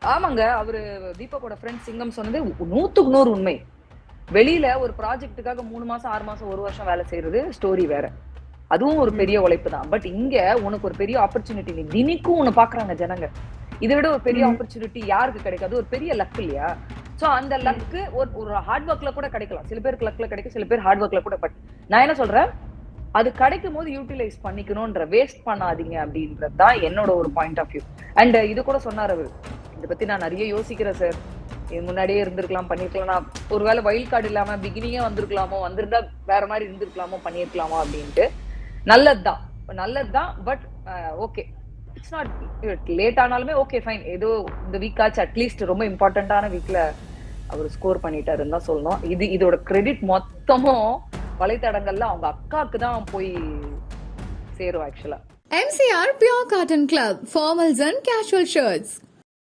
ஆமாங்க. அவரு தீபக்கோட ஃப்ரெண்ட் சிங்கம் சொன்னது 100க்கு 100 உண்மை. வெளியில ஒரு ப்ராஜெக்ட்டுக்காக 3 மாசம், 6 மாசம், 1 வருஷம் வேலை செய்யறது ஸ்டோரி வேற. அதுவும் ஒரு பெரிய உழைப்பு தான். பட் இங்க உனக்கு ஒரு பெரிய ஆப்பர்ச்சுனிட்டி. நீ தினிக்கும் உன்ன பாக்குறாங்க ஜனங்க. இதை விட ஒரு பெரிய ஆப்பர்ச்சுனிட்டி யாருக்கு கிடைக்காது? ஒரு பெரிய லக் இல்லையா? சோ அந்த லக்கு ஒரு ஹார்ட் ஒர்க்ல கூட கிடைக்கலாம். சில பேருக்கு லக்ல கிடைக்கும், சில பேர் ஹார்ட் ஒர்க்ல கூட. பட் நான் என்ன சொல்றேன், அது கிடைக்கும் போது யூட்டிலைஸ் பண்ணிக்கணும்ன்ற, வேஸ்ட் பண்ணாதீங்க அப்படின்றது தான் என்னோட ஒரு பாயிண்ட் ஆஃப் வியூ. அண்ட் இது கூட சொன்னார் அவரு, இதை பத்தி நான் நிறைய யோசிக்கிறேன் சார், இது முன்னாடியே இருந்திருக்கலாம், பண்ணிருக்கலாம், நான் ஒருவேளை வைல்ட் கார்டு இல்லாம பிகினிங்கே வந்திருக்கலாமோ, வந்திருந்தா வேற மாதிரி இருந்திருக்கலாமோ, பண்ணிருக்கலாமோ அப்படின்ட்டு. நல்லதுதான். But okay, it's not late ஆனாலுமே ஓகே ஃபைன். ஏதோ இந்த வீக் ஆச்சு, அட்லீஸ்ட் ரொம்ப இம்பார்ட்டன்டான வீக்ல அவர் ஸ்கோர் பண்ணிட்டாருன்னு தான் சொல்லணும். இதோட கிரெடிட் மொத்தமும் வலைத்தடங்கள்ல அவங்க அக்காக்கு தான் போய் சேரும் ஆக்சுவலா. MCR Pure Cotton Club, formals and casual shirts.